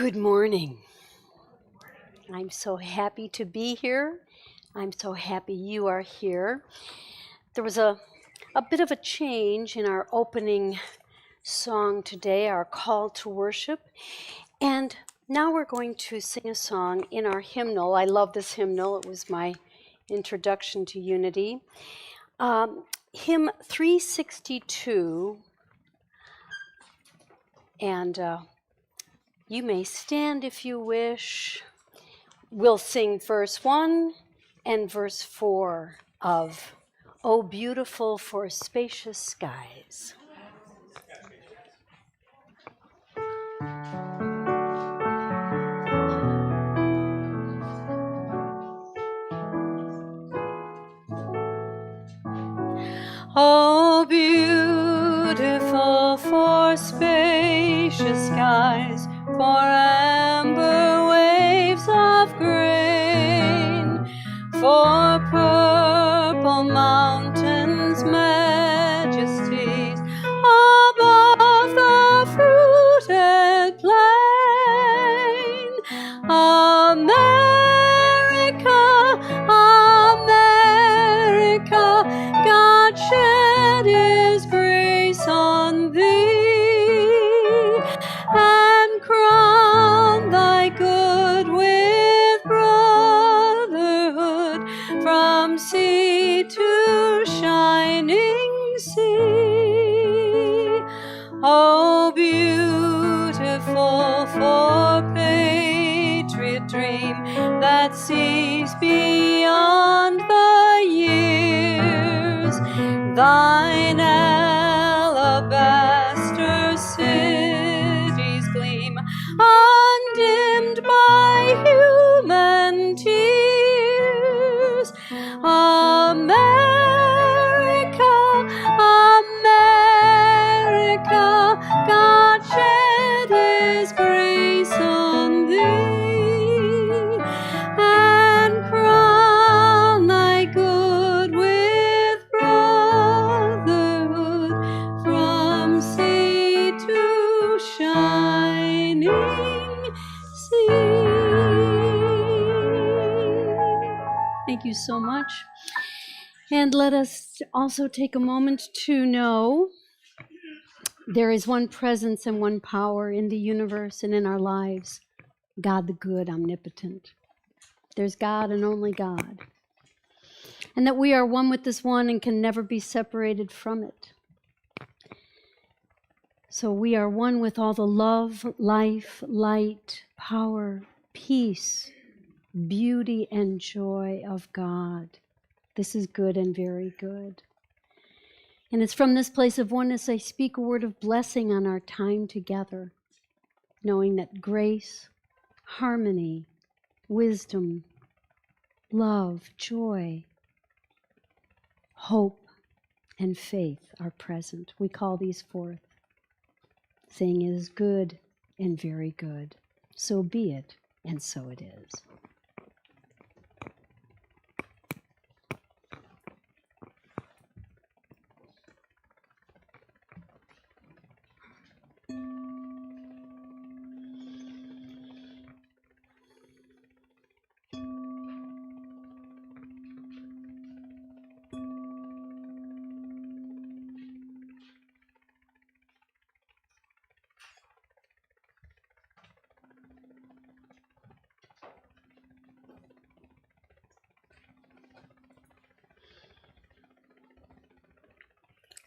Good morning. I'm so happy to be here. I'm so happy you are here. There was a bit of a change in our opening song today, our call to worship. And now we're going to sing a song in our hymnal. I love this hymnal. It was my introduction to unity. Hymn 362. And you may stand if you wish. We'll sing verse 1 and verse 4 of "O Beautiful for Spacious Skies." Oh, beautiful for spacious skies, for amber waves of grain, for purple mountains' majesties, above the fruited plain. America, God shed His grace on thee, and crown thy good with brotherhood from sea to shining sea. Oh, beautiful for patriot dream that sees beyond the years, thine alabaster cities gleam, undimmed by human tears. America, God shed His grace on thee, and crown thy good with brotherhood from sea to shining sea. Thank you so much. And let us also take a moment to know there is one presence and one power in the universe and in our lives, God the good, omnipotent. There's God and only God. And that we are one with this one and can never be separated from it. So we are one with all the love, life, light, power, peace, beauty, and joy of God. This is good and very good. And it's from this place of oneness I speak a word of blessing on our time together, knowing that grace, harmony, wisdom, love, joy, hope, and faith are present. We call these forth, saying it is good and very good. So be it, and so it is.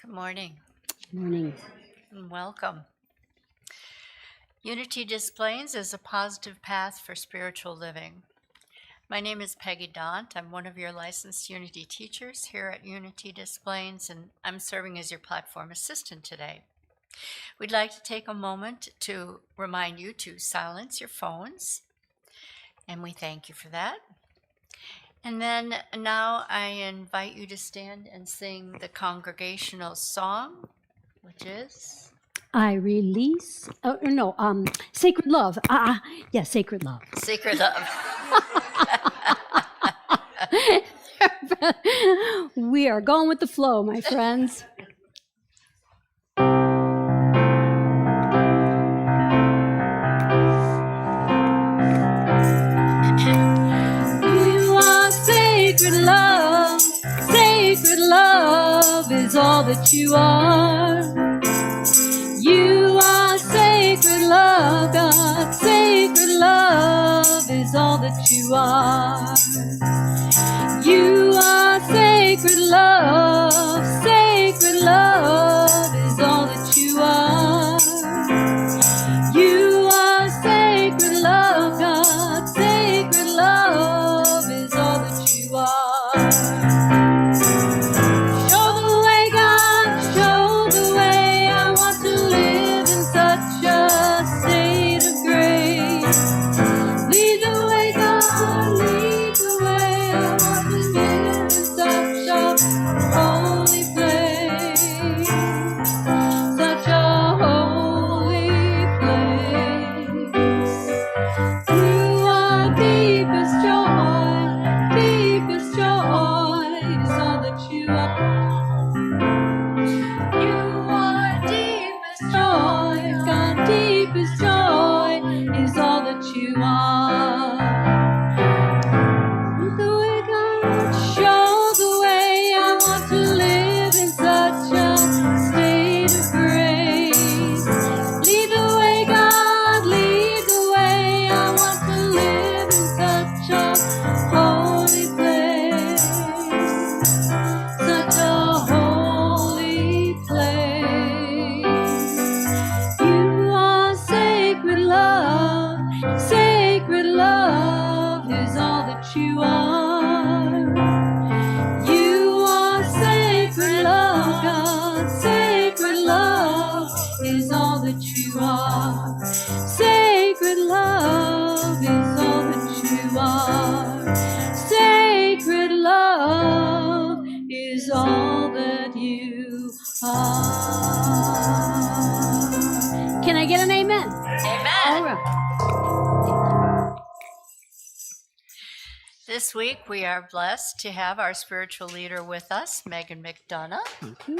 Good morning. Good morning. And welcome. Unity Displays is a positive path for spiritual living. My name is Peggy Daunt. I'm one of your licensed Unity teachers here at Unity Displays, and I'm serving as your platform assistant today. We'd like to take a moment to remind you to silence your phones, and we thank you for that. And then now I invite you to stand and sing the congregational song, which is? I release, sacred love. Yes, sacred love. Sacred Love. We are going with the flow, my friends. is all that you are. You are sacred love, God. Sacred love is all that you are. You are sacred love. Sacred love is all that you are. You are sacred love, God. Sacred love is all that you are. Show the way, God. Show the way. I want to live in such a state of grace. Lead the way, God. Lead the way. I want to live in such a holy place. Such a holy place. You are deepest joy. Deepest joy is all that you are. You are deepest joy. God, deepest joy is all that you are. Lead the way, God. Show the way. I want to live in such a state of grace. Lead the way, God. Lead the way. I want to live in such a holy place. Such a holy place. You are sacred love. Sacred love is all that you are. You are sacred love, God. Sacred love is all that you are. Sacred love is all that you are. Sacred love is all that you are. Can I get an amen? Amen. All right. This week, we are blessed to have our spiritual leader with us, Megon McDonough. Thank you.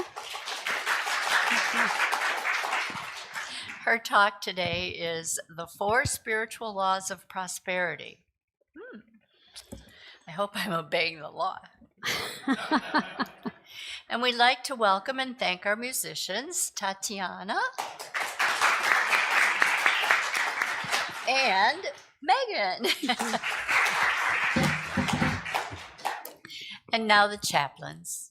Her talk today is The 4 Spiritual Laws of Prosperity. I hope I'm obeying the law. And we'd like to welcome and thank our musicians, Tatiana and Megan. And now the chaplains.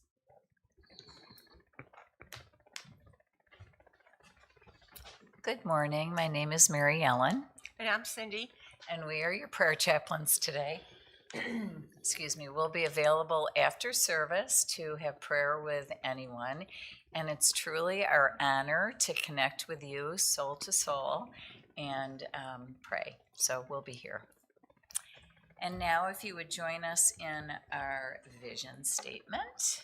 Good morning. My name is Mary Ellen, And I'm Cindy. and we are your prayer chaplains today. Excuse me. We'll be available after service to have prayer with anyone, and it's truly our honor to connect with you soul to soul and pray. So we'll be here. And now, if you would join us in our vision statement.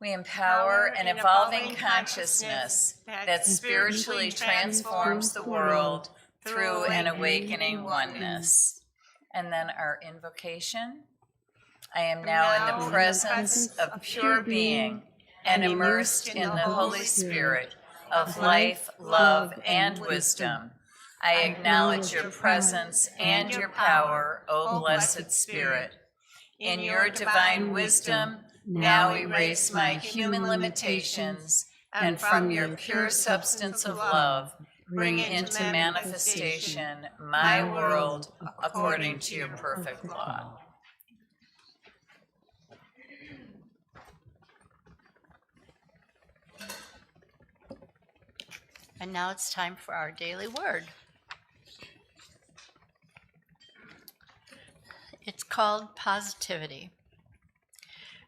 We empower an evolving consciousness that spiritually transforms the world through an awakening oneness. And then our invocation. I am now in the presence of pure being and immersed in the Holy Spirit of life, love, and wisdom. I acknowledge your presence and your power, O blessed Spirit. In your divine wisdom, now erase my human limitations, and from your pure substance of love, bring into manifestation my world according to your perfect law. And now it's time for our daily word. It's called positivity.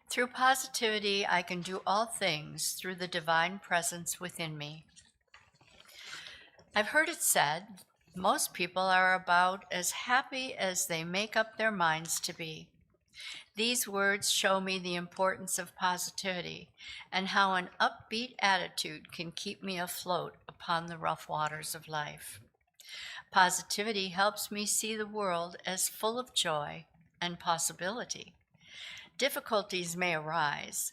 Through positivity, I can do all things through the divine presence within me. I've heard it said, most people are about as happy as they make up their minds to be. These words show me the importance of positivity and how an upbeat attitude can keep me afloat upon the rough waters of life. Positivity helps me see the world as full of joy and possibility. Difficulties may arise,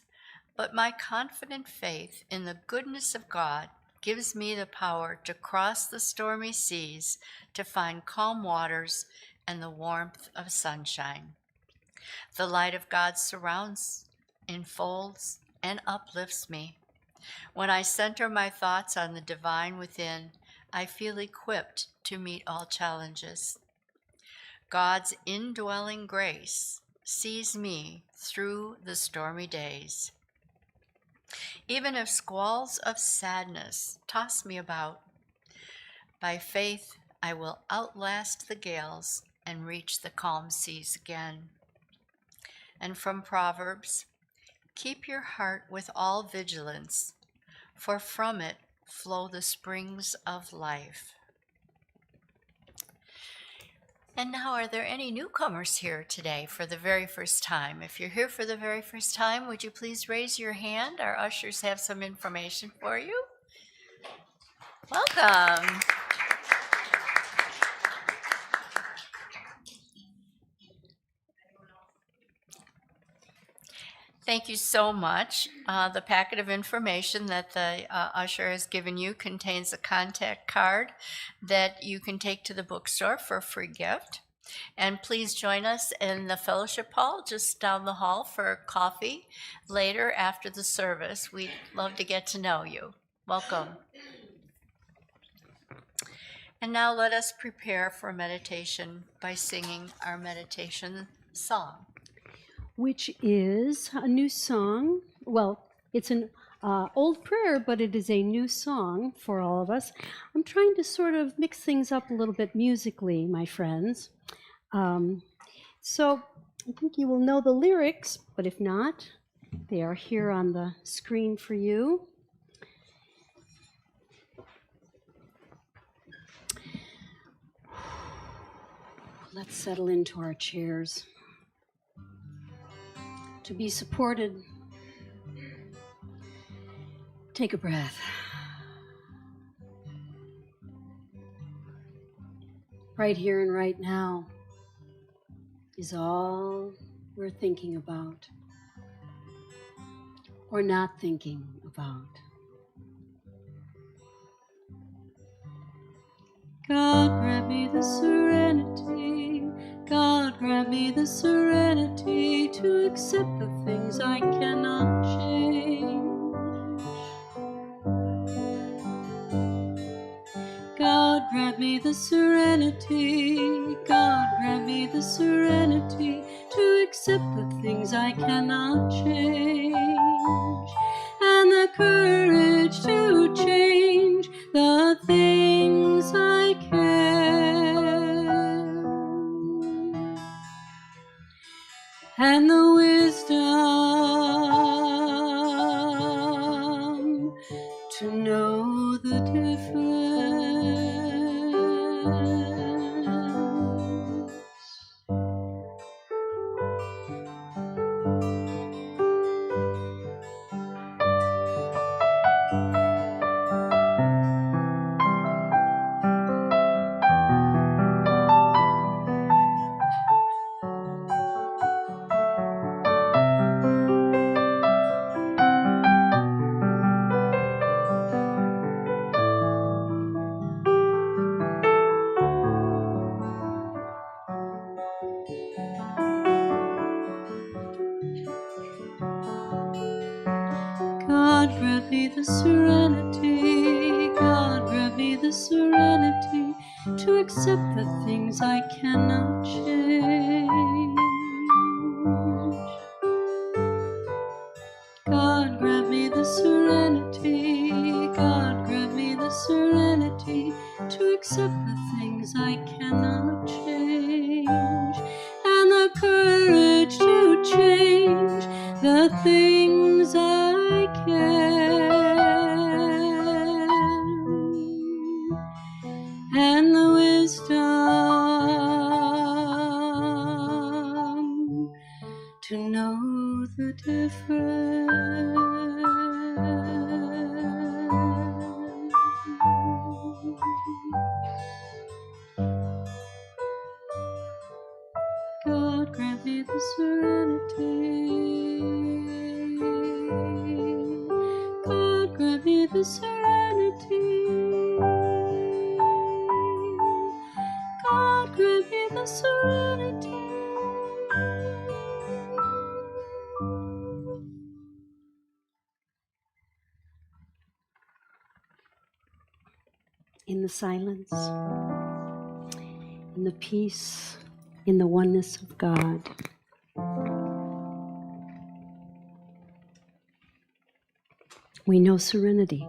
but my confident faith in the goodness of God gives me the power to cross the stormy seas to find calm waters and the warmth of sunshine. The light of God surrounds enfolds, and uplifts me. When I center my thoughts on the divine within, I feel equipped to meet all challenges. God's indwelling grace sees me through the stormy days. Even if squalls of sadness toss me about, by faith I will outlast the gales and reach the calm seas again. And from Proverbs, keep your heart with all vigilance, for from it flow the springs of life. And now, are there any newcomers here today for the very first time? If you're here for the very first time, would you please raise your hand? Our ushers have some information for you. Welcome. Thank you so much. The packet of information that the usher has given you contains a contact card that you can take to the bookstore for a free gift. And please join us in the fellowship hall just down the hall for coffee later after the service. We'd love to get to know you. Welcome. And now let us prepare for meditation by singing our meditation song, which is a new song. Well, it's an old prayer, but it is a new song for all of us. I'm trying to sort of mix things up a little bit musically, my friends. So I think you will know the lyrics, but if not, they are here on the screen for you. Let's settle into our chairs. To be supported, take a breath. Right here and right now is all we're thinking about or not thinking about. God, grant me the serenity. God, grant me the serenity to accept the things I cannot change. God, grant me the serenity. God, grant me the serenity to accept the things I cannot change, and the courage to change the things I can, and the wisdom to know the difference. God, grant me the serenity. God, grant me the serenity to accept the things I cannot change. God, grant me the serenity. God, grant me the serenity to accept the things I cannot change, and the courage to change the things I can, and the wisdom to know the difference. God, grant me the serenity. God, grant me the serenity. God, grant me the serenity in the silence, in the peace, in the oneness of God. We know serenity.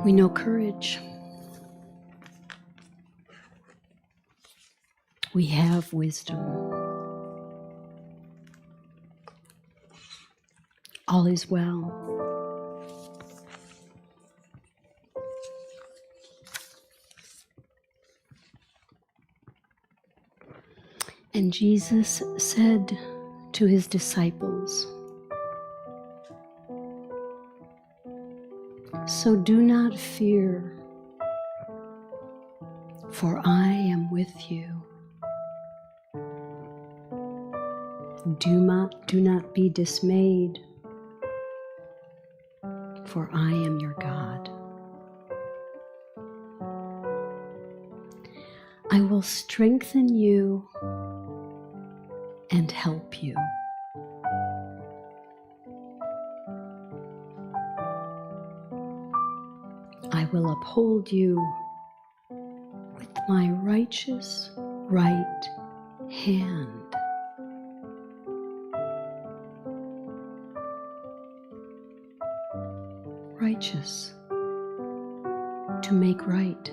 We know courage. We have wisdom. All is well. And Jesus said to his disciples, "So do not fear, for I am with you. Do not be dismayed, for I am your God. I will strengthen you and help you. I will uphold you with my righteous right hand. Righteous, to make right,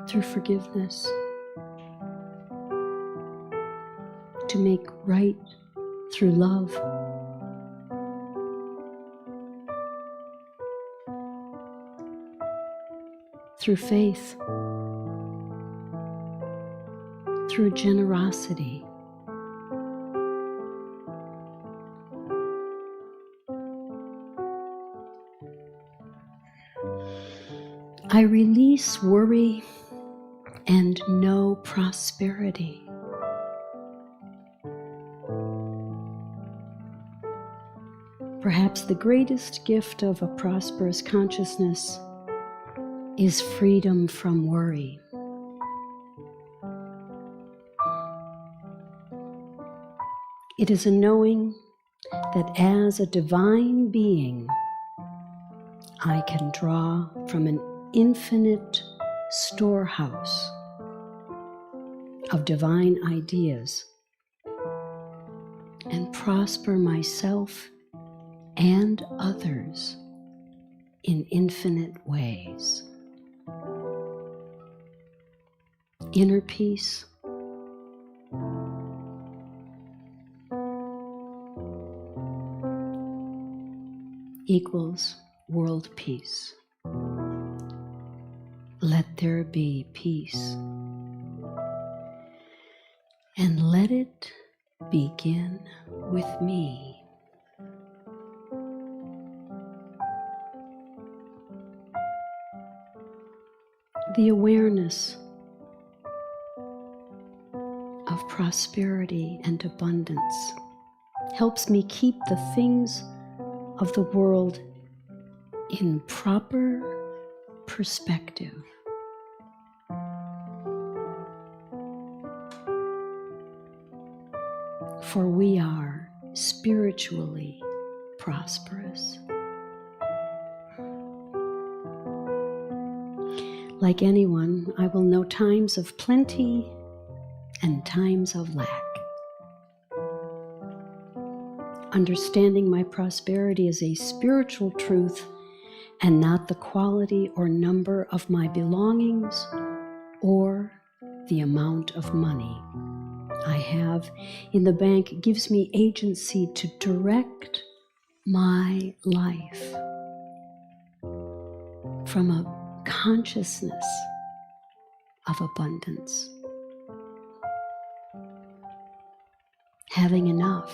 through forgiveness, to make right through love, through faith, through generosity, I release worry and know prosperity. Perhaps the greatest gift of a prosperous consciousness is freedom from worry. It is a knowing that as a divine being, I can draw from an infinite storehouse of divine ideas and prosper myself and others in infinite ways. Inner peace, equals world peace. Let there be peace, and let it begin with me. The awareness of prosperity and abundance helps me keep the things of the world in proper perspective. For we are spiritually prosperous. Like anyone, I will know times of plenty and times of lack. Understanding my prosperity is a spiritual truth and not the quality or number of my belongings or the amount of money I have in the bank gives me agency to direct my life from a consciousness of abundance. Having enough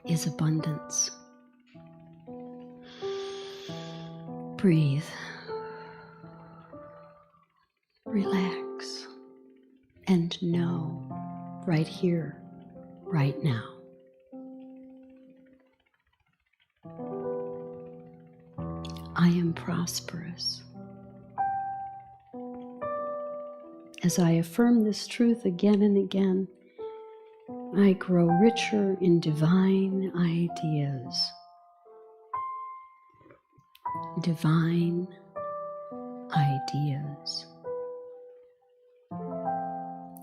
is abundance. Breathe. Relax. And know right here, right now. I am prosperous. As I affirm this truth again and again, I grow richer in divine ideas. Divine ideas.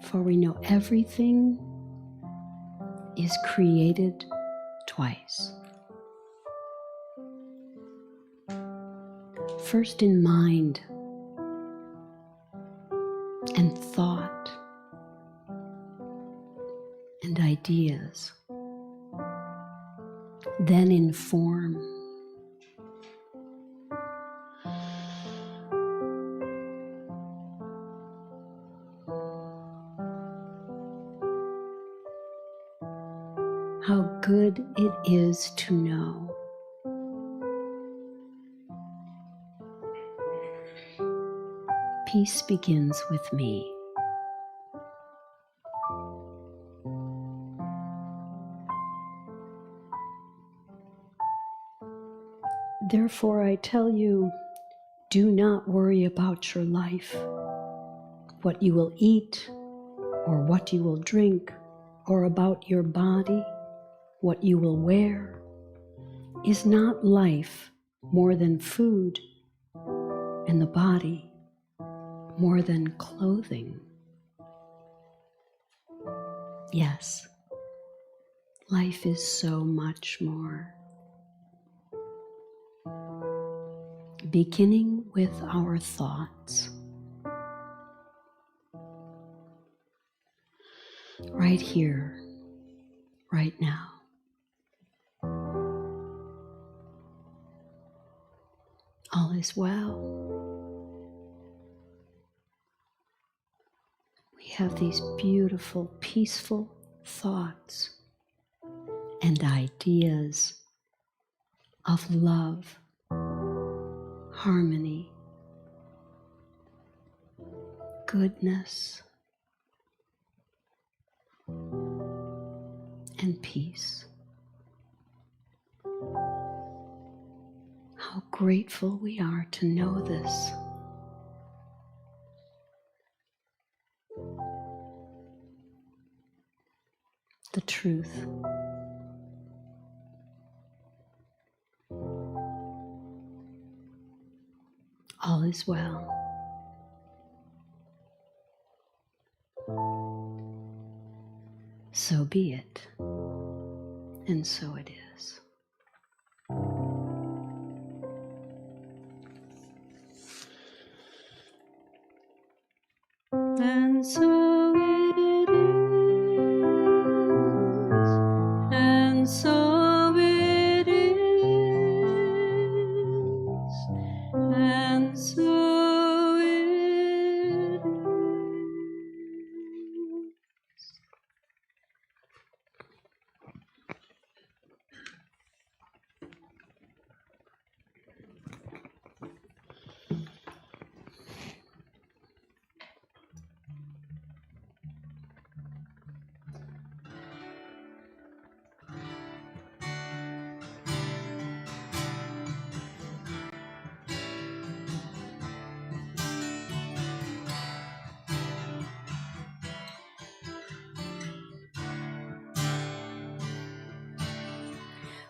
For we know everything is created twice. First in mind and thought and ideas, then in form. How good it is to know peace begins with me. Therefore, I tell you, do not worry about your life, what you will eat, or what you will drink, or about your body, what you will wear. Is not life more than food, and the body more than clothing? Yes, life is so much more. Beginning with our thoughts. Right here, right now. All is well. We have these beautiful, peaceful thoughts and ideas of love, harmony, goodness, and peace. How grateful we are to know this. The truth. All is well. So be it, and so it is. And so it is, and so it is, and so it is.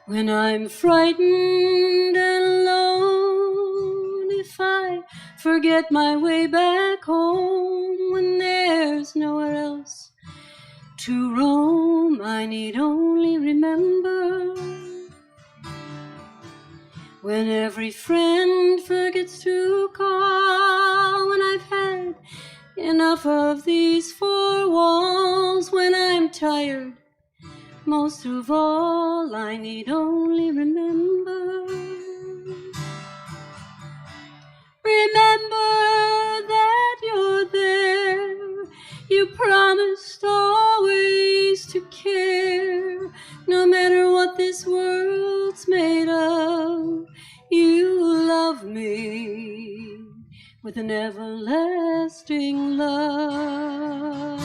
When I'm frightened and alone, if I forget my way back home, when there's nowhere else to roam, I need only remember. When every friend forgets to call, when I've had enough of these four walls, when I'm tired, most of all, I need only remember. Remember that you're there. You promised always to care. No matter what this world's made of, you love me with an everlasting love.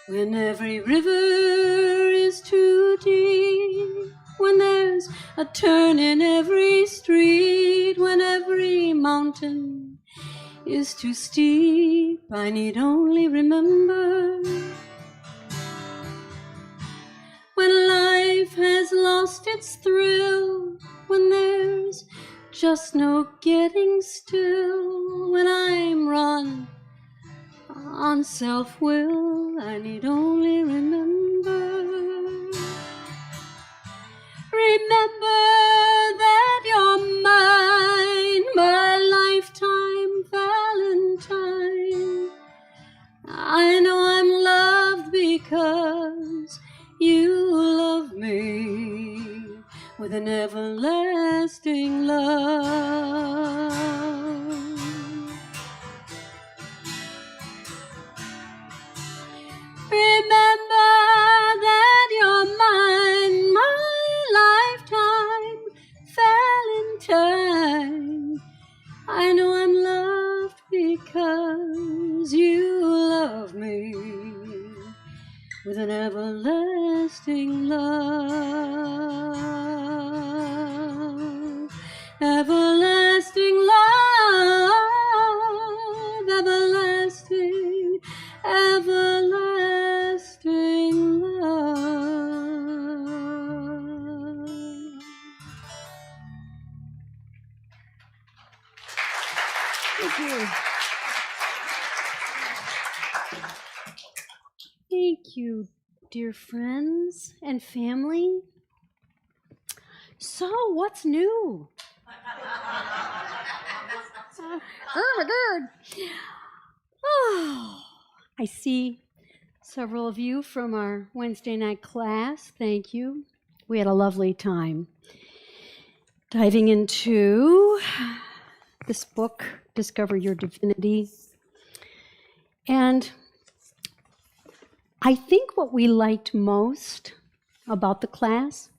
When every river is too deep, when there's a turn in every street, when every mountain is too steep. I need only remember when life has lost its thrill, when there's just no getting still, when I'm run on self-will. I need only remember that you're mine, my lifetime Valentine. I know I'm loved because you love me with an everlasting love. Remember that you're mine, my lifetime Valentine. I know I'm loved because you love me with an everlasting love. Everlasting love, everlasting, everlasting love. Thank you. Thank you, dear friends and family. So, what's new? Oh, I see several of you from our Wednesday night class. Thank you. We had a lovely time diving into this book, Discover Your Divinity. And I think what we liked most about the class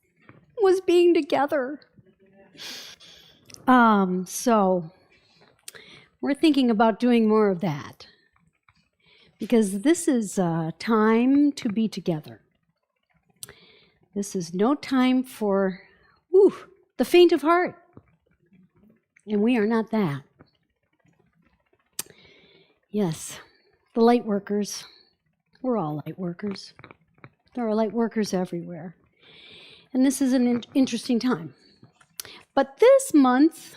was being together. So we're thinking about doing more of that because this is a time to be together. This is no time for the faint of heart, and we are not that. Yes, the light workers, we're all light workers. There are light workers everywhere. And this is an interesting time. But this month,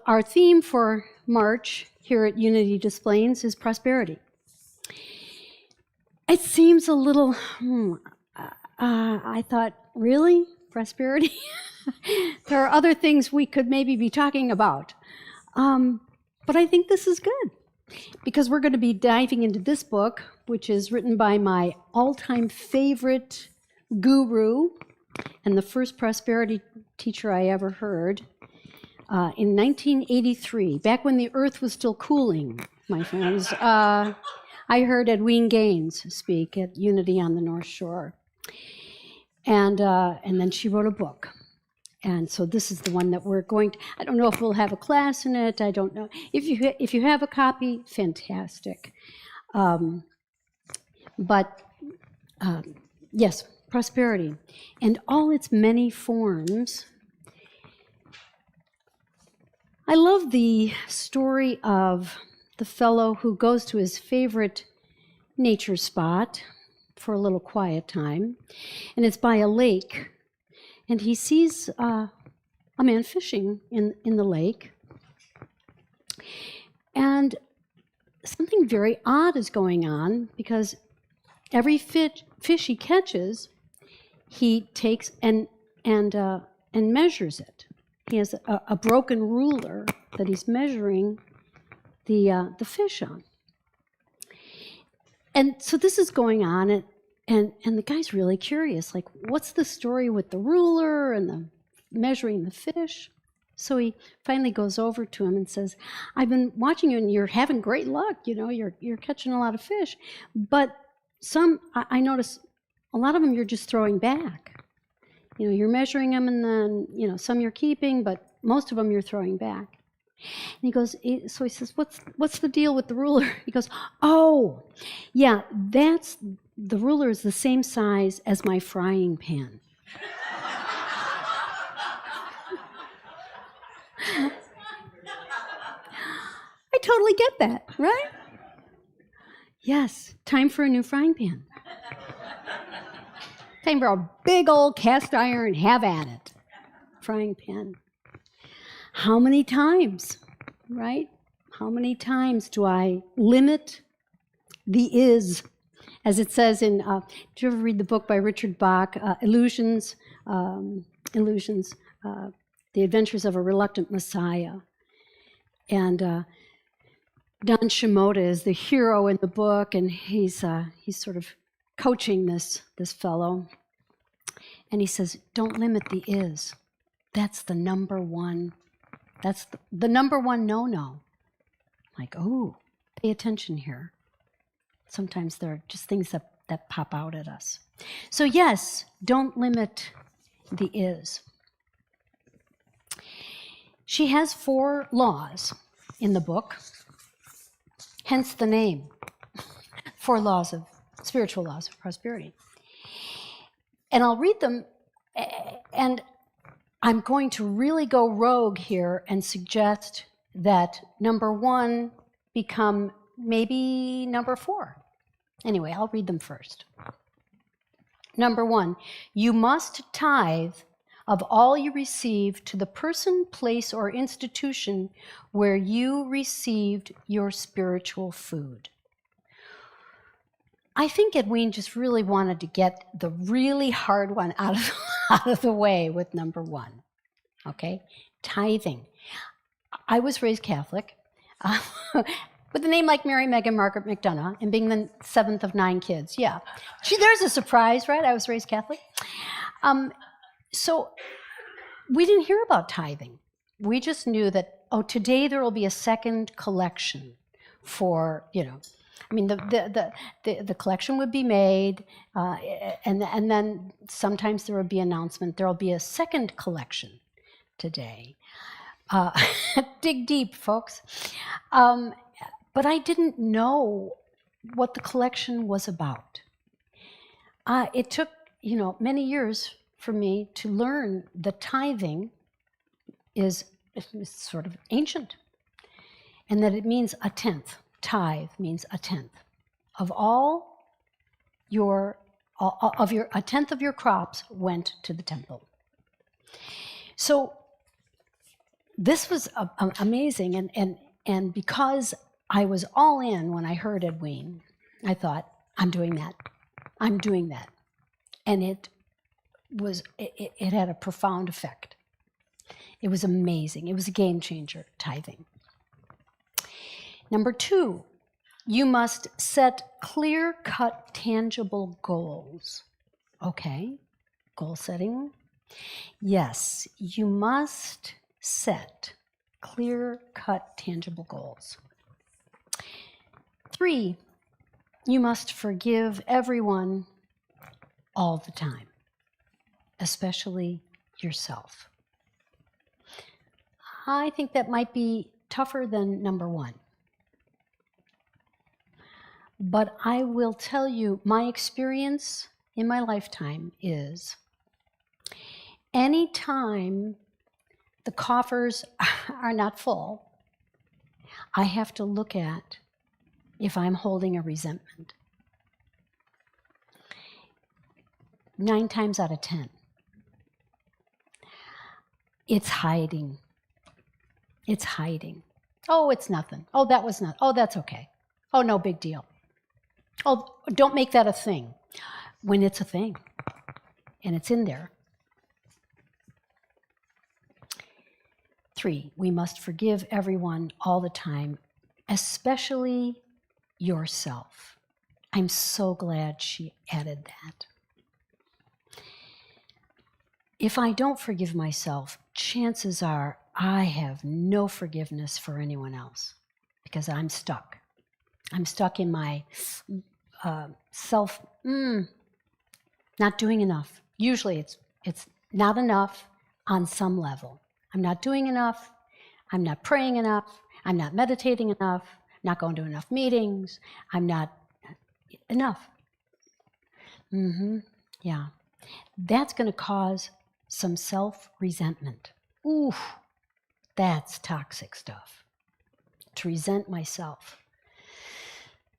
our theme for March here at Unity Displays is prosperity. It seems a little, I thought, really? Prosperity? There are other things we could maybe be talking about. But I think this is good because we're going to be diving into this book, which is written by my all-time favorite guru and the first prosperity teacher I ever heard in 1983, back when the earth was still cooling, my friends. I heard Edwene Gaines speak at Unity on the North Shore. And then she wrote a book. And so this is the one that we're going to, I don't know if we'll have a class in it, I don't know. If you have a copy, fantastic. Yes, prosperity and all its many forms. I love the story of the fellow who goes to his favorite nature spot for a little quiet time, and it's by a lake, and he sees a man fishing in the lake, and something very odd is going on because every fish he catches, he takes and measures it. He has a broken ruler that he's measuring the fish on. And so this is going on, and the guy's really curious, like, what's the story with the ruler and the measuring the fish? So he finally goes over to him and says, I've been watching you, and you're having great luck. You're catching a lot of fish, but I notice a lot of them you're just throwing back. You're measuring them, and then some you're keeping, but most of them you're throwing back. And he goes, so he says, what's the deal with the ruler? He goes, oh, yeah, the ruler is the same size as my frying pan. I totally get that, right? Yes, time for a new frying pan. Time for a big old cast iron, have at it. Frying pan. How many times, right? How many times do I limit the is? As it says in, did you ever read the book by Richard Bach, Illusions, The Adventures of a Reluctant Messiah? And Don Shimoda is the hero in the book, and he's sort of coaching this fellow. And he says, don't limit the is. That's the number one. That's the number one no-no. Like, oh, pay attention here. Sometimes there are just things that pop out at us. So yes, don't limit the is. She has 4 laws in the book, hence the name, 4 laws of, spiritual laws of prosperity. And I'll read them, and I'm going to really go rogue here and suggest that number 1 become maybe number 4. Anyway, I'll read them first. Number 1, you must tithe of all you receive to the person, place, or institution where you received your spiritual food. I think Edwene just really wanted to get the really hard one out of the way with number 1, okay? Tithing. I was raised Catholic with a name like Mary Megan Margaret McDonough and being the 7th of 9 kids. Yeah. Gee, there's a surprise, right? I was raised Catholic. So we didn't hear about tithing. We just knew that, oh, today there will be a second collection for, I mean, the collection would be made, and then sometimes there would be an announcement, there will be a second collection today. Dig deep, folks. But I didn't know what the collection was about. It took, many years for me to learn that tithing is sort of ancient, and that it means a tenth. Tithe means a tenth of a tenth of your crops went to the temple. So this was amazing, and because I was all in when I heard Edwene, I thought, I'm doing that, and it had a profound effect. It was amazing. It was a game changer, tithing. Number 2, you must set clear-cut, tangible goals. Okay, goal setting. Yes, you must set clear-cut, tangible goals. 3, you must forgive everyone all the time, especially yourself. I think that might be tougher than number 1. But I will tell you, my experience in my lifetime is anytime the coffers are not full, I have to look at if I'm holding a resentment. 9 times out of 10, it's hiding. It's hiding. Oh, it's nothing. Oh, that was not. Oh, that's okay. Oh, no big deal. Oh, don't make that a thing when it's a thing and it's in there. 3, we must forgive everyone all the time, especially yourself. I'm so glad she added that. If I don't forgive myself, chances are I have no forgiveness for anyone else because I'm stuck. I'm stuck in my not doing enough. Usually it's not enough on some level. I'm not doing enough. I'm not praying enough. I'm not meditating enough. I'm not going to enough meetings. I'm not enough. Yeah. That's going to cause some self-resentment. Ooh, that's toxic stuff. to resent myself.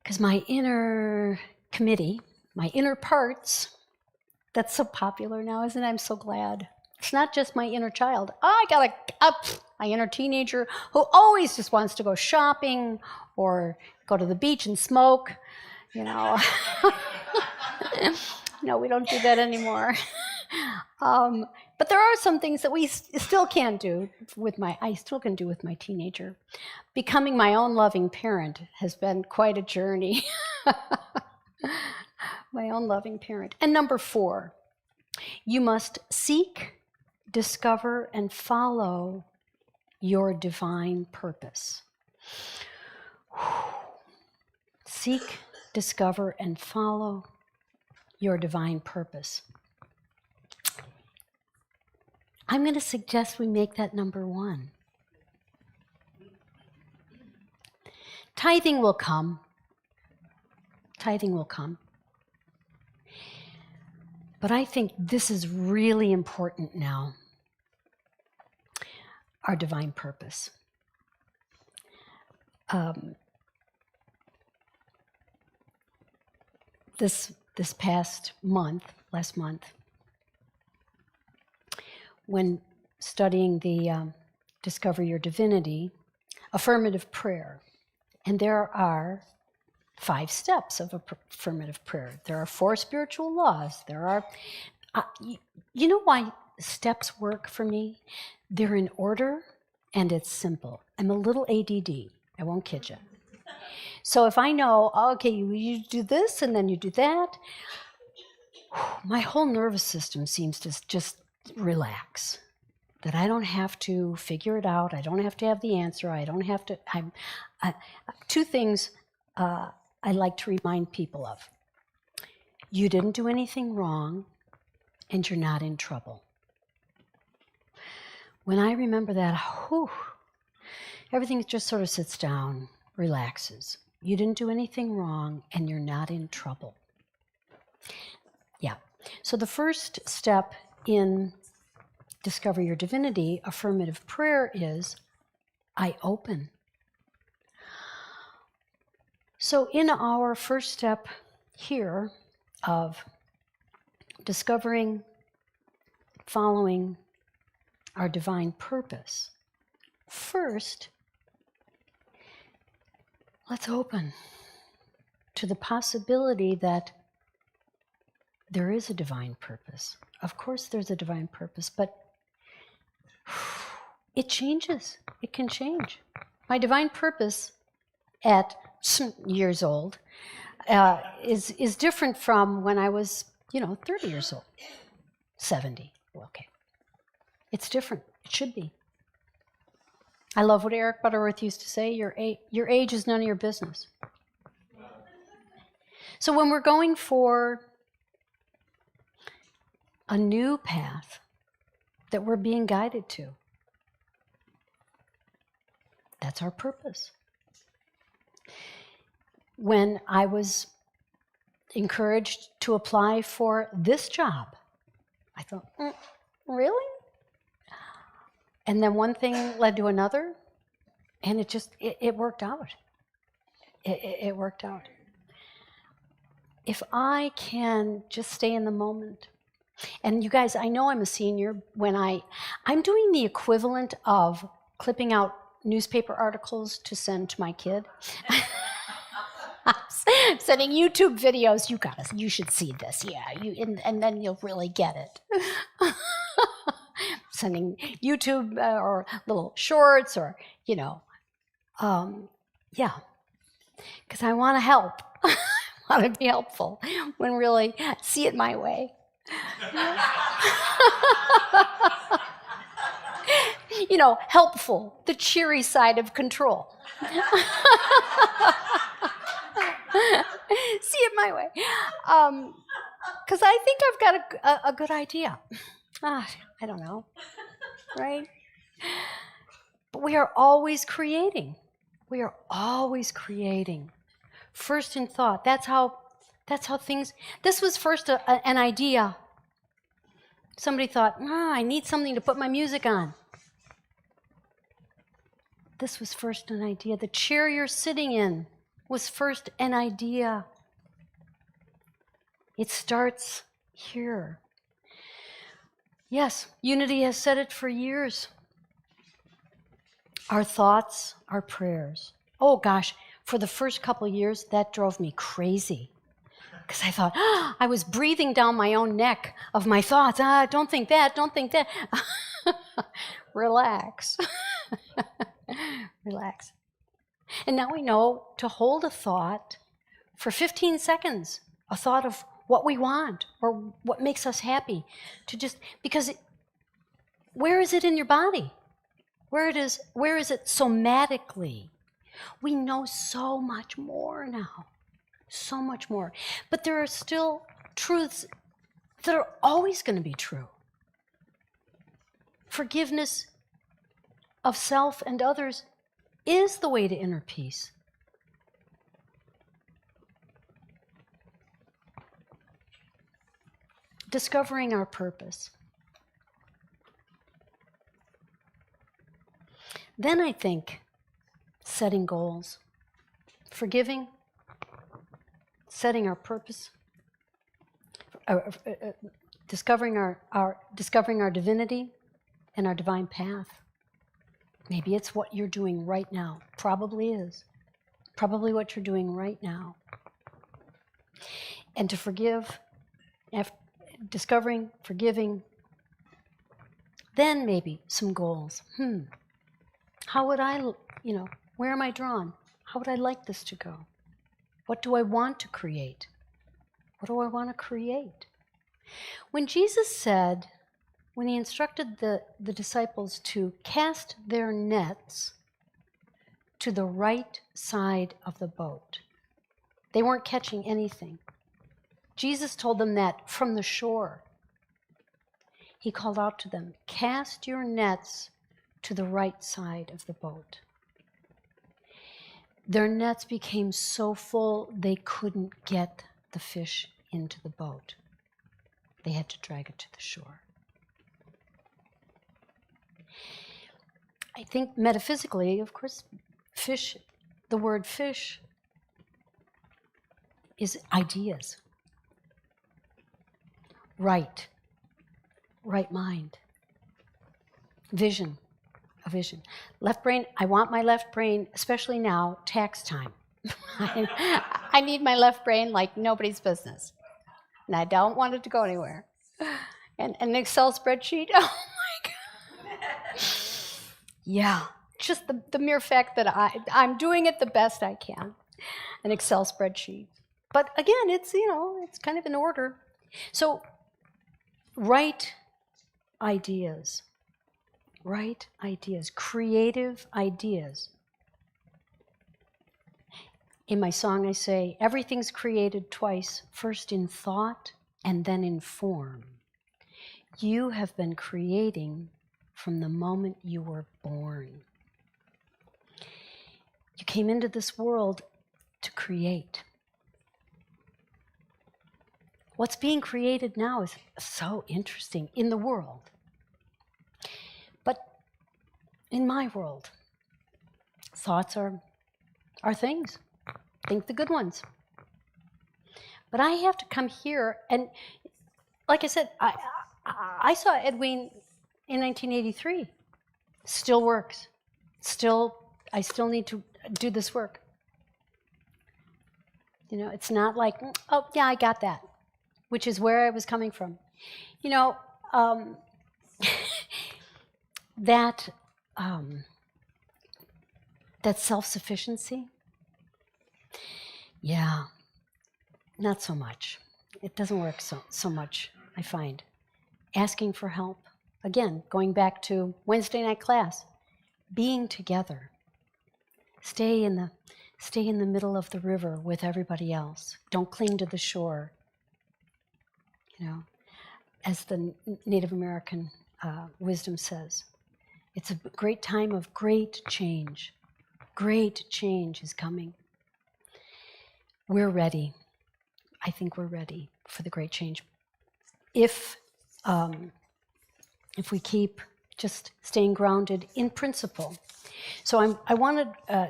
Because my inner committee, my inner parts, that's so popular now, isn't it? I'm so glad. It's not just my inner child. I got my inner teenager who always just wants to go shopping or go to the beach and smoke. No, we don't do that anymore. But there are some things that we still can't do I still can do with my teenager. Becoming my own loving parent has been quite a journey. My own loving parent. And number 4, you must seek, discover, and follow your divine purpose. Seek, discover, and follow your divine purpose. I'm going to suggest we make that number 1. Tithing will come. Tithing will come. But I think this is really important now. Our divine purpose. This past month, last month, when studying the Discover Your Divinity, affirmative prayer, and there are 5 steps of affirmative prayer. There are 4 spiritual laws. There are, you know why steps work for me? They're in order and it's simple. I'm a little ADD. I won't kid you. So if I know, okay, you do this and then you do that, my whole nervous system seems to just relax. That I don't have to figure it out. I don't have to have the answer. I don't have to. 2 things I like to remind people of. You didn't do anything wrong, and you're not in trouble. When I remember that, everything just sort of sits down, relaxes. You didn't do anything wrong, and you're not in trouble. Yeah. So the first step in Discover Your Divinity, affirmative prayer, is I open. So in our first step here of discovering, following our divine purpose, first, let's open to the possibility that there is a divine purpose. Of course there's a divine purpose, but it changes. It can change. My divine purpose at years old is different from when I was, 30 years old, 70. Okay. It's different. It should be. I love what Eric Butterworth used to say, your age is none of your business. So when we're going for a new path that we're being guided to, that's our purpose. When I was encouraged to apply for this job, I thought, really? And then one thing led to another, and it worked out. It worked out. If I can just stay in the moment, and you guys, I know I'm a senior when I'm doing the equivalent of clipping out newspaper articles to send to my kid. Sending YouTube videos, you should see this, and then you'll really get it. Sending YouTube or little shorts or, because I want to help. I want to be helpful when really see it my way. Helpful, the cheery side of control. See it my way. Because I think I've got a good idea. I don't know, right? But we are always creating. We are always creating. First in thought. That's how things. This was first an idea. Somebody thought, I need something to put my music on. this was first an idea. The chair you're sitting in was first an idea. It starts here. Yes, Unity has said it for years. Our thoughts, our prayers. Oh gosh, for the first couple of years, that drove me crazy. Because I thought, I was breathing down my own neck of my thoughts. Don't think that, don't think that. Relax. Relax. And now we know to hold a thought for 15 seconds, a thought of what we want or what makes us happy. Because where is it in your body? Where is it somatically? We know so much more now. So much more. But there are still truths that are always going to be true. Forgiveness of self and others is the way to inner peace. Discovering our purpose. Then I think setting goals. Forgiving, setting our purpose, discovering our divinity and our divine path. Maybe it's what you're doing right now. Probably is. Probably what you're doing right now. And to forgive, discovering, forgiving, then maybe some goals. How would I, where am I drawn? How would I like this to go? What do I want to create? What do I want to create? When Jesus said, when he instructed the disciples to cast their nets to the right side of the boat, they weren't catching anything. Jesus told them that from the shore. He called out to them, cast your nets to the right side of the boat. Their nets became so full they couldn't get the fish into the boat. They had to drag it to the shore. I think metaphysically, of course, fish, the word fish is ideas. Right mind. Vision. A vision. Left brain, I want my left brain, especially now, tax time. I need my left brain like nobody's business. And I don't want it to go anywhere. And an Excel spreadsheet, oh my God. Yeah, just the mere fact that I'm doing it the best I can. An Excel spreadsheet. But again, it's kind of in order. So, right ideas. Right ideas, creative ideas. In my song I say, everything's created twice, first in thought and then in form. You have been creating from the moment you were born. You came into this world to create. What's being created now is so interesting in the world. But in my world, thoughts are things. Think the good ones. But I have to come here, and like I said, I saw Edwin in 1983. Still works. I still need to do this work. It's not like, oh yeah, I got that, which is where I was coming from. That self-sufficiency, yeah, not so much. It doesn't work so much, I find. Asking for help. Again, going back to Wednesday night class, being together. Stay in the middle of the river with everybody else. Don't cling to the shore. As the Native American wisdom says, it's a great time of great change. Great change is coming. We're ready. I think we're ready for the great change. If we keep just staying grounded in principle. So I wanted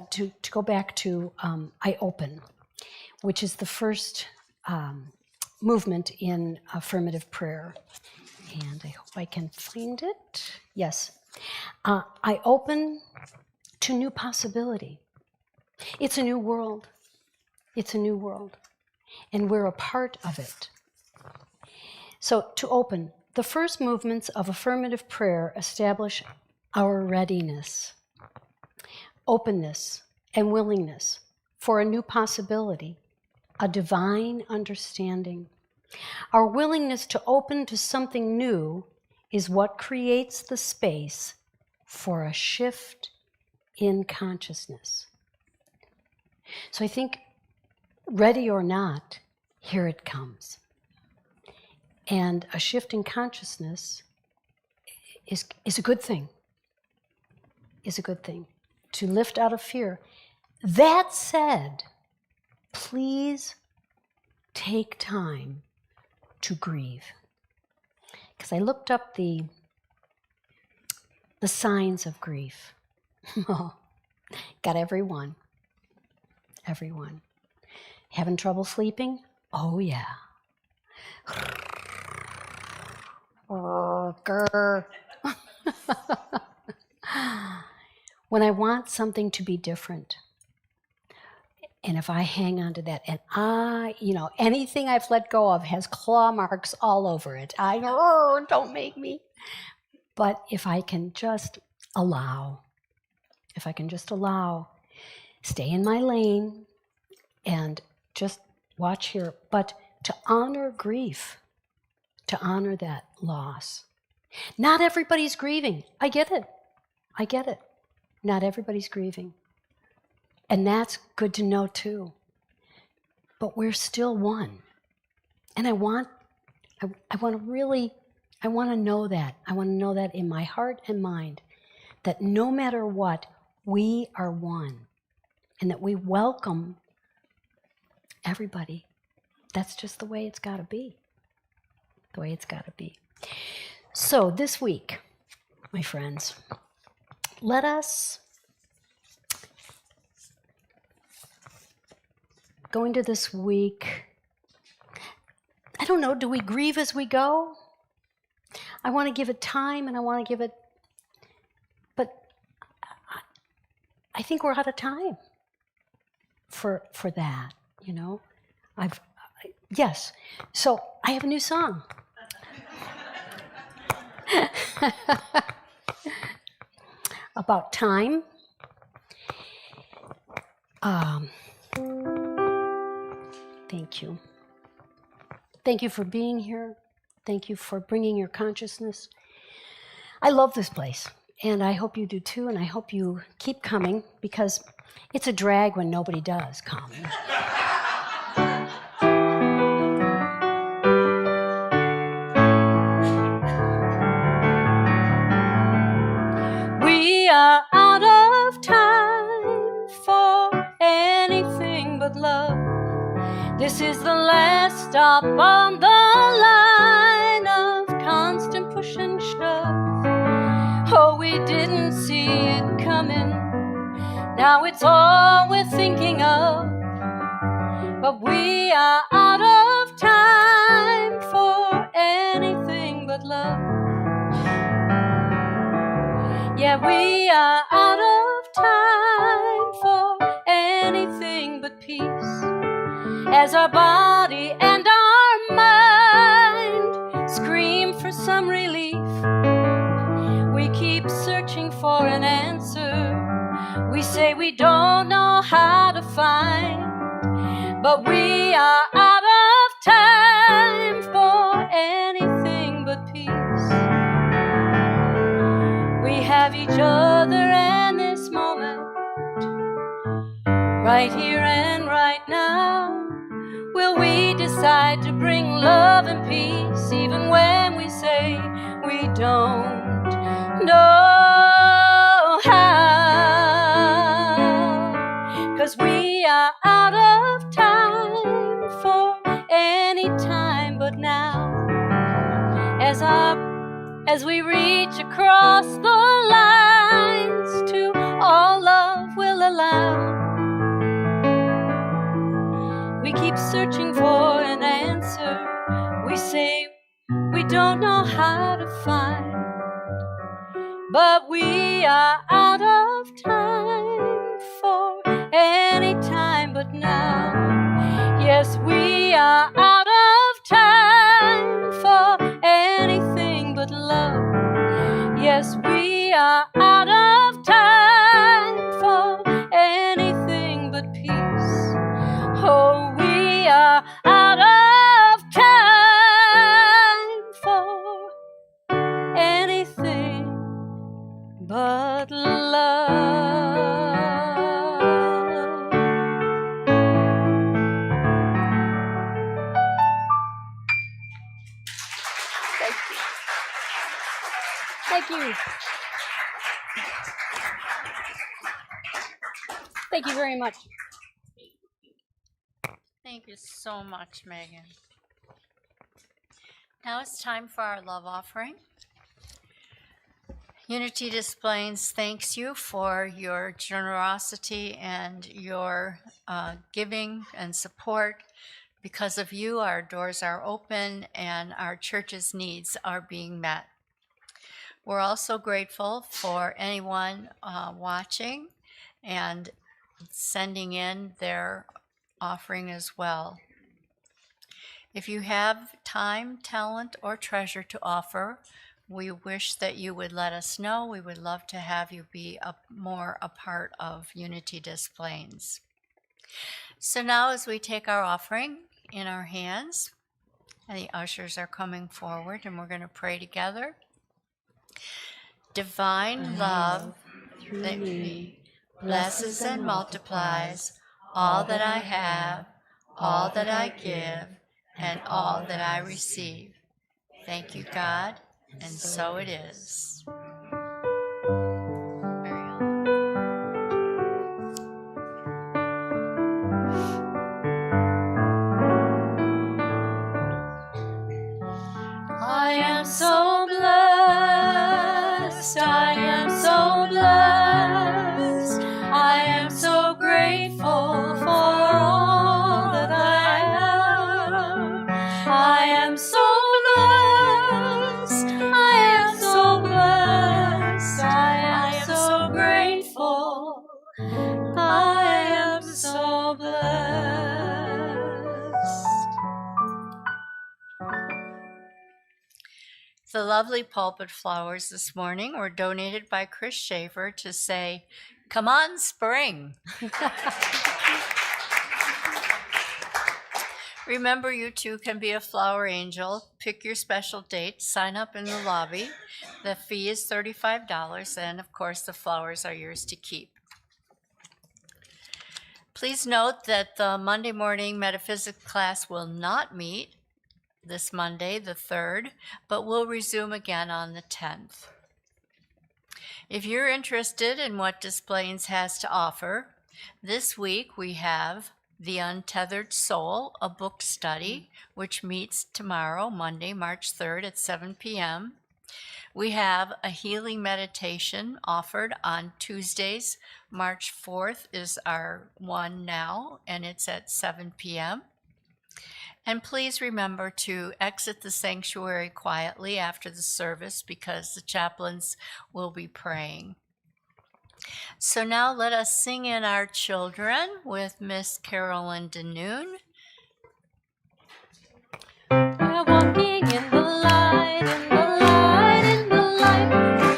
to go back to I Open, which is the first movement in affirmative prayer. And I hope I can find it. Yes. I open to new possibility. It's a new world. It's a new world. And we're a part of it. So to open, the first movements of affirmative prayer establish our readiness, openness, and willingness for a new possibility, a divine understanding. Our willingness to open to something new is what creates the space for a shift in consciousness. So I think, ready or not, here it comes. And a shift in consciousness is a good thing. Is a good thing. To lift out of fear. That said, please take time to grieve. Because I looked up the signs of grief. Got every one. Every one. Having trouble sleeping? Oh, yeah. Oh, grr. When I want something to be different, and if I hang on to that, and anything I've let go of has claw marks all over it. I go, oh, don't make me. But if I can just allow, stay in my lane, and just watch here, but to honor grief, to honor that loss. Not everybody's grieving. I get it. Not everybody's grieving. And that's good to know too. But we're still one. And I want to know that. I want to know that in my heart and mind, that no matter what, we are one. And that we welcome everybody. That's just the way it's got to be. The way it's got to be. So this week, my friends, let us go into this week. I don't know, do we grieve as we go? I want to give it time and I want to give it, but I think we're out of time for that, Yes, so I have a new song. About time. Thank you. Thank you for being here. Thank you for bringing your consciousness. I love this place, and I hope you do too, and I hope you keep coming, because it's a drag when nobody does come. We are out of time for anything but love. This is the last stop on the line of constant push and shove. Oh, we didn't see it coming. Now it's all we're thinking of. But we are out of time for anything but love. Yeah, we are out of time for anything but peace. As our body and our mind scream for some relief, we keep searching for an answer. We say we don't know how to find, but we are out of time for anything but peace. We have each other and this moment, right here and right now. Will we decide to bring love and peace, even when we say we don't know how? 'Cause we are out of time for any time but now. As we reach across the lines to all love don't know how to find. But we are out of time for any time but now. Yes, we are out of time for anything but love. Yes, we are out of time for anything but peace. Oh, we are out of time for anything but love. Thank you. Thank you very much. Thank you so much, Megan. Now it's time for our love offering. Unity Displays thanks you for your generosity and your giving and support. Because of you, our doors are open and our church's needs are being met. We're also grateful for anyone watching and sending in their offering as well. If you have time, talent, or treasure to offer, we wish that you would let us know. We would love to have you be more a part of Unity Displays. So now as we take our offering in our hands, and the ushers are coming forward, and we're going to pray together. Divine love that me blesses and multiplies all that I have, all that I give, and all that I receive. Thank you, God, and so it is. I am so blessed, I am so blessed, I am so grateful for all that I have. I am so blessed, I am so blessed, I am so grateful, I am so blessed. The lovely pulpit flowers this morning were donated by Chris Schaefer to say, "Come on, spring." Remember, you too can be a flower angel. Pick your special date, sign up in the lobby. The fee is $35, and of course, the flowers are yours to keep. Please note that the Monday morning metaphysics class will not meet this Monday, the 3rd, but will resume again on the 10th. If you're interested in what Displays has to offer, this week we have The Untethered Soul, a book study, which meets tomorrow, Monday, March 3rd at 7 p.m. We have a healing meditation offered on Tuesdays. March 4th is our one now, and it's at 7 p.m. And please remember to exit the sanctuary quietly after the service because the chaplains will be praying. So now let us sing in our children with Miss Carolyn DeNoon. We're walking in the light, in the light, in the light.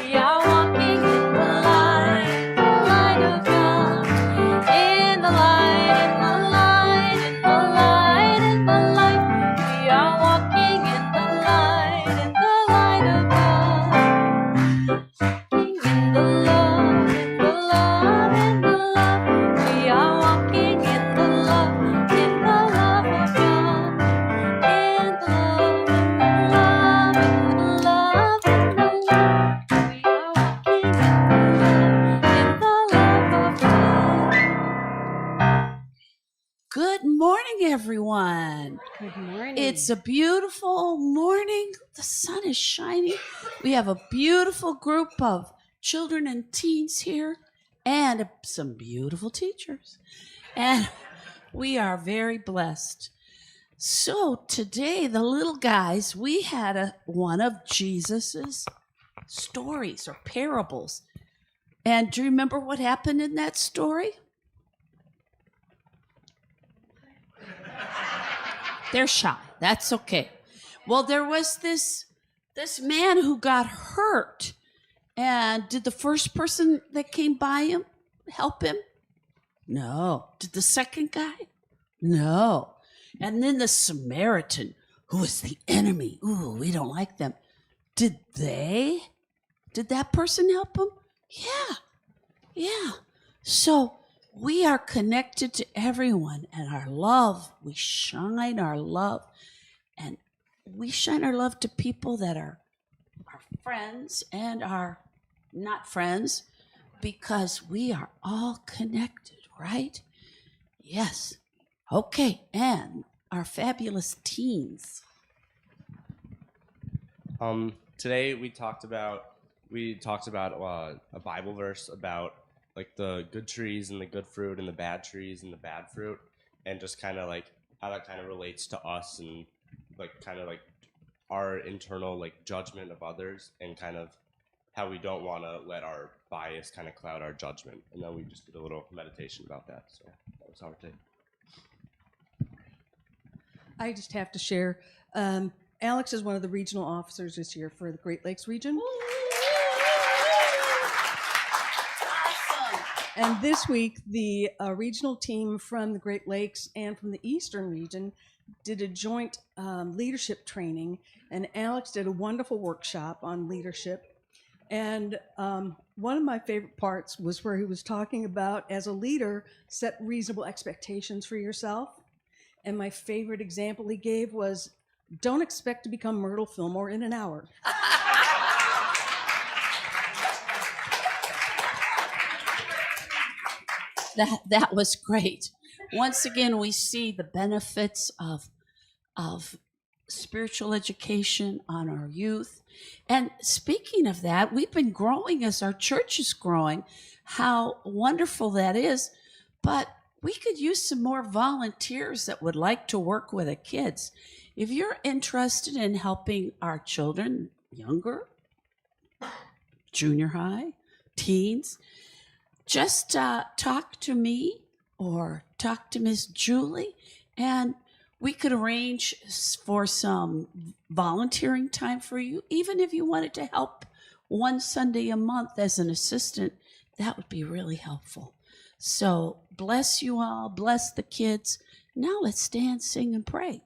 We are walking in the light of God. In the light, in the light, in the light, in the light. We are walking in the light of God. Walking in the love, in the love, in the love. We are walking in the love of God. In the love, in the love, in the love, in the love. We are walking in the love of God. Good morning, everyone. Good morning. It's a beautiful morning. The sun is shining. We have a beautiful group of children and teens here and some beautiful teachers. And we are very blessed. So today, the little guys, we had one of Jesus's stories or parables. And do you remember what happened in that story? They're shy. That's okay. Well, there was this man who got hurt. And did the first person that came by him help him? No. Did the second guy? No. And then the Samaritan, who was the enemy. Ooh, we don't like them. Did that person help him? Yeah. So we are connected to everyone, and our love, we shine our love. And we shine our love to people that are our friends and our not friends, because we are all connected, right? Yes. Okay, and our fabulous teens. Today we talked about a Bible verse about like the good trees and the good fruit and the bad trees and the bad fruit, and just kind of like how that kind of relates to us and like kind of like our internal like judgment of others, and kind of how we don't want to let our bias kind of cloud our judgment. And then we just did a little meditation about that. So that was our take. I just have to share. Alex is one of the regional officers this year for the Great Lakes region. Awesome. And this week, the regional team from the Great Lakes and from the Eastern region did a joint leadership training. And Alex did a wonderful workshop on leadership. And one of my favorite parts was where he was talking about, as a leader, set reasonable expectations for yourself. And my favorite example he gave was, don't expect to become Myrtle Fillmore in an hour. That was great. Once again, we see the benefits of spiritual education on our youth. And speaking of that, we've been growing as our church is growing. How wonderful that is. But we could use some more volunteers that would like to work with the kids. If you're interested in helping our children, younger, junior high, teens, just talk to me or talk to Miss Julie, and we could arrange for some volunteering time for you. Even if you wanted to help one Sunday a month as an assistant, that would be really helpful. So bless you all, bless the kids. Now let's stand, sing, and pray.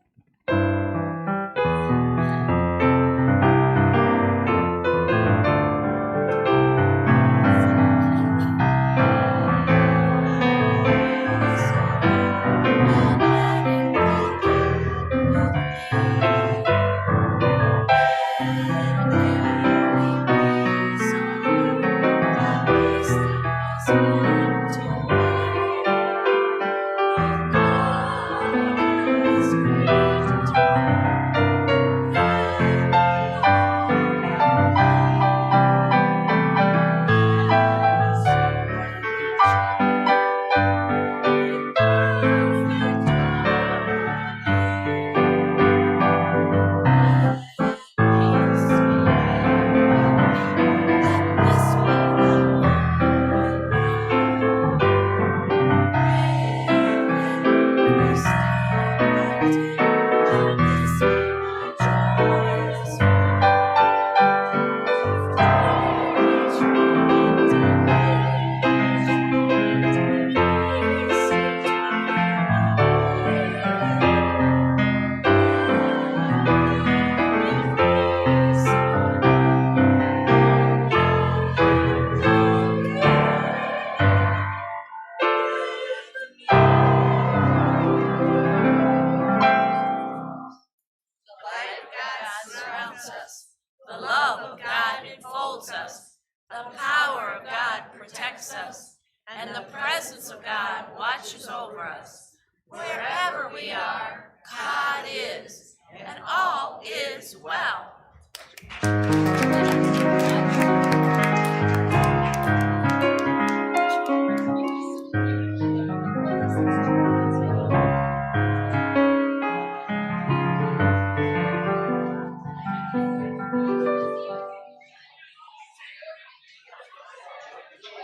The love of God enfolds us. The power of God protects us. And the presence of God watches over us. Wherever we are, God is, and all is well.